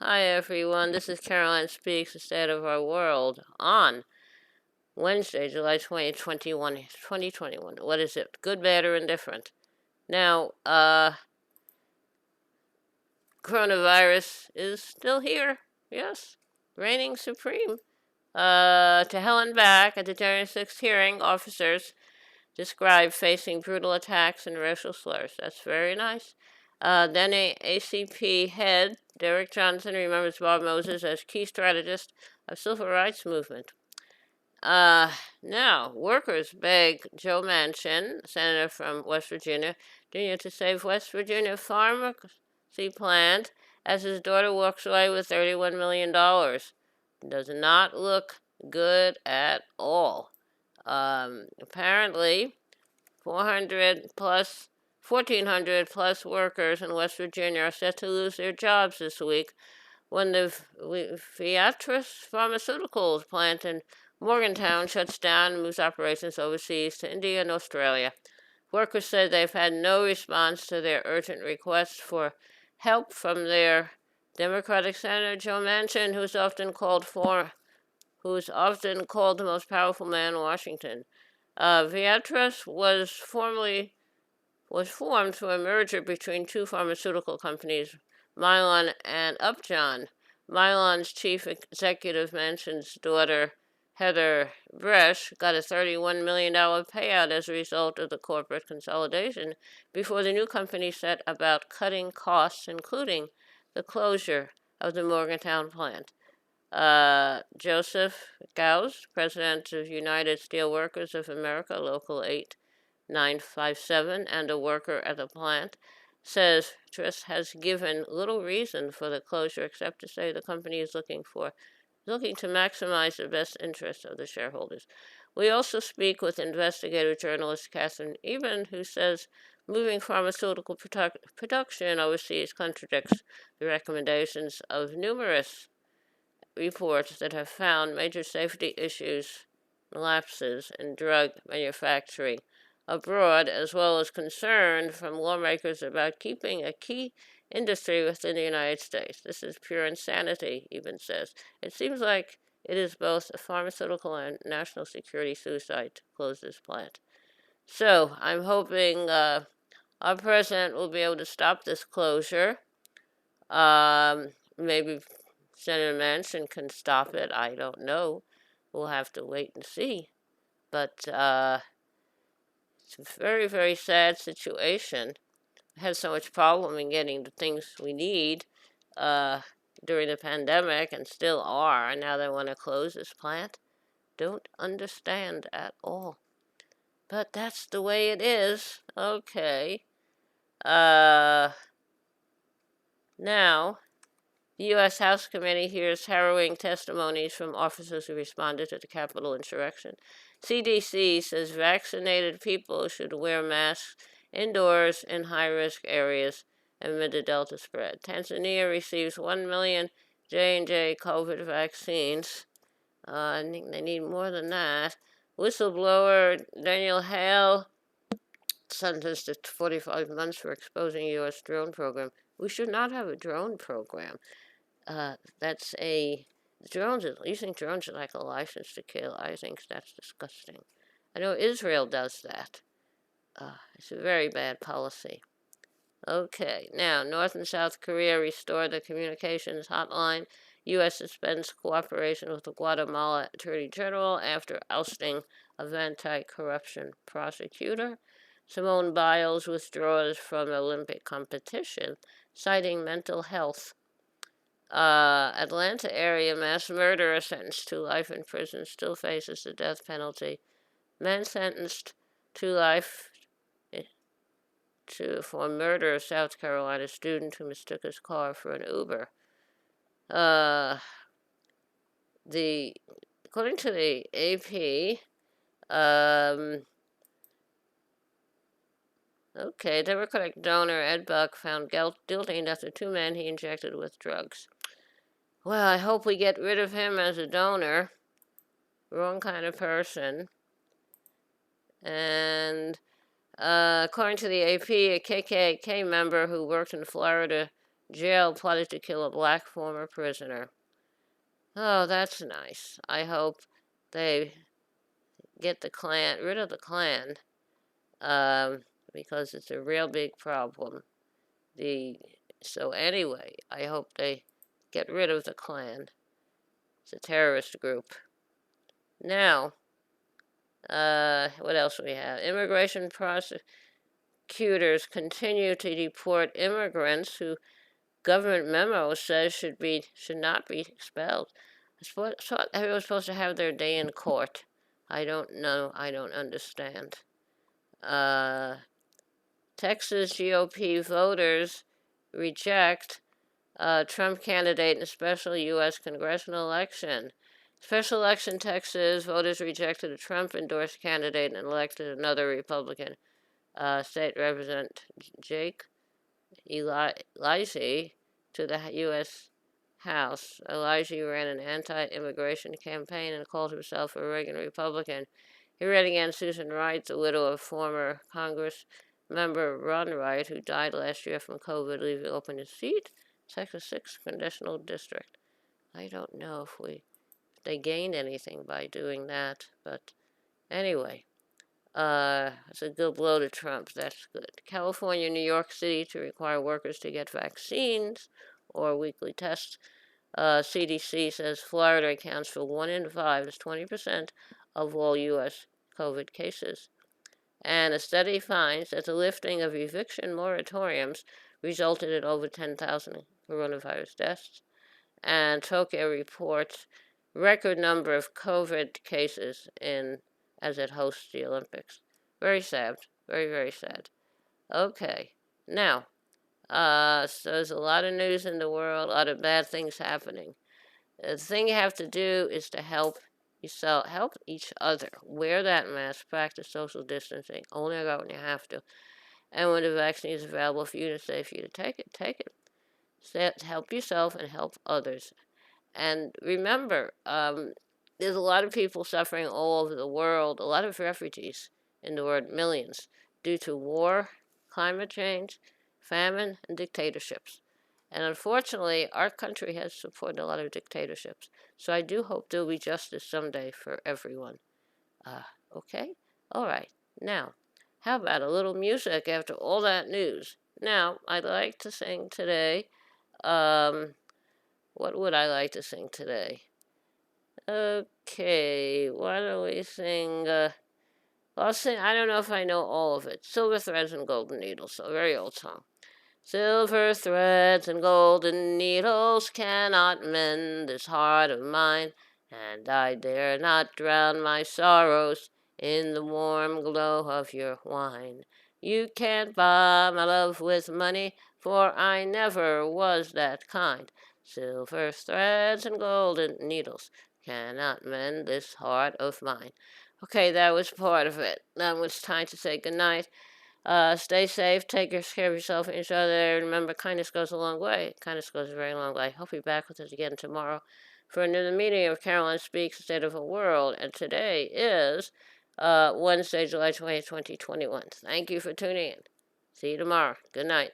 Hi everyone, this is Caroline Speaks, the state of our world, on Wednesday, July 2021. What is it? Good, bad, or indifferent? Now, coronavirus is still here. Yes, reigning supreme. To hell and back at the January 6th hearing, officers described facing brutal attacks and racial slurs. That's very nice. Then ACP head Derek Johnson remembers Bob Moses as key strategist of civil rights movement. Now, workers beg Joe Manchin, senator from West Virginia, Jr., to save West Virginia pharmacy plant as his daughter walks away with $31 million. Does not look good at all. Apparently, 1,400 plus workers in West Virginia are set to lose their jobs this week when the Viatris Pharmaceuticals plant in Morgantown shuts down and moves operations overseas to India and Australia. Workers said they've had no response to their urgent requests for help from their Democratic Senator Joe Manchin, who's often called the most powerful man in Washington. Viatris was formed through a merger between two pharmaceutical companies, Mylan and Upjohn. Mylan's chief executive, Manchin's daughter, Heather Bresch, got a $31 million payout as a result of the corporate consolidation before the new company set about cutting costs, including the closure of the Morgantown plant. Joseph Gauss, president of United Steelworkers of America, Local 8957, and a worker at the plant, says Trist has given little reason for the closure except to say the company is looking to maximize the best interests of the shareholders. We also speak with investigative journalist Catherine Eben, who says moving pharmaceutical production overseas contradicts the recommendations of numerous reports that have found major safety issues, lapses in drug manufacturing abroad, as well as concern from lawmakers about keeping a key industry within the United States. This is pure insanity, Eben says. It seems like it is both a pharmaceutical and national security suicide to close this plant. So I'm hoping our president will be able to stop this closure. Maybe Senator Manchin can stop it. I don't know. We'll have to wait and see. But it's a very, very sad situation. We had so much problem in getting the things we need during the pandemic and still are. And now they want to close this plant. Don't understand at all. But that's the way it is. Okay. Now, the U.S. House Committee hears harrowing testimonies from officers who responded to the Capitol insurrection. CDC says vaccinated people should wear masks indoors in high-risk areas amid the Delta spread. Tanzania receives 1 million J&J COVID vaccines. I think they need more than that. Whistleblower Daniel Hale sentenced to 45 months for exposing U.S. drone program. We should not have a drone program. Using drones is like a license to kill. I think that's disgusting. I know Israel does that. It's a very bad policy. Okay, now, North and South Korea restore the communications hotline. U.S. suspends cooperation with the Guatemala Attorney General after ousting of anti-corruption prosecutor. Simone Biles withdraws from Olympic competition, citing mental health. Atlanta area mass murderer sentenced to life in prison still faces the death penalty. Man sentenced to life for murder of South Carolina student who mistook his car for an Uber. According to the AP, Democratic donor Ed Buck found guilty after 2 men he injected with drugs. Well, I hope we get rid of him as a donor. Wrong kind of person. And according to the AP, a KKK member who worked in Florida jail plotted to kill a black former prisoner. Oh, that's nice. I hope they get the Klan, rid of the Klan, um, because it's a real big problem. So anyway, I hope they get rid of the Klan. It's a terrorist group. Now, what else do we have? Immigration prosecutors continue to deport immigrants who government memo says should not be expelled. I thought everyone was supposed to have their day in court. I don't know. I don't understand. Texas GOP voters reject Trump candidate in a special U.S. congressional election. Special election Texas voters rejected a Trump-endorsed candidate and elected another Republican. State Representative Jake Elijah to the U.S. House. Elijah ran an anti-immigration campaign and called himself a Reagan Republican. He ran against Susan Wright, the widow of former Congress member Ron Wright, who died last year from COVID, leaving open his seat, Texas 6th Congressional District. I don't know if they gained anything by doing that, but anyway. It's a good blow to Trump. That's good. California, New York City to require workers to get vaccines or weekly tests. CDC says Florida accounts for 1 in 5, that's 20% of all U.S. COVID cases. And a study finds that the lifting of eviction moratoriums resulted in over 10,000 coronavirus deaths. And Tokyo reports record number of COVID cases as it hosts the Olympics. Very sad. Very, very sad. Okay. Now, so there's a lot of news in the world, a lot of bad things happening. The thing you have to do is to help yourself, help each other. Wear that mask, practice social distancing. Only go out when you have to. And when the vaccine is available for you to say for you to take it, take it. Help yourself and help others. And remember, there's a lot of people suffering all over the world, a lot of refugees in the world, millions, due to war, climate change, famine, and dictatorships. And unfortunately, our country has supported a lot of dictatorships. So I do hope there'll be justice someday for everyone. Okay? All right. Now, how about a little music after all that news? Now, I'd like to sing today. What would I like to sing today? Okay, why don't we sing, I'll sing, I don't know if I know all of it. Silver Threads and Golden Needles, a very old song. Silver threads and golden needles cannot mend this heart of mine, and I dare not drown my sorrows in the warm glow of your wine. You can't buy my love with money, for I never was that kind. Silver threads and golden needles cannot mend this heart of mine. Okay, that was part of it. Now it's time to say goodnight. Stay safe, take care of yourself and each other. Remember, kindness goes a long way. Kindness goes a very long way. Hope you're back with us again tomorrow for another meeting of Caroline Speaks State of the World. And today is Wednesday, July 20th, 2021. Thank you for tuning in. See you tomorrow. Good night.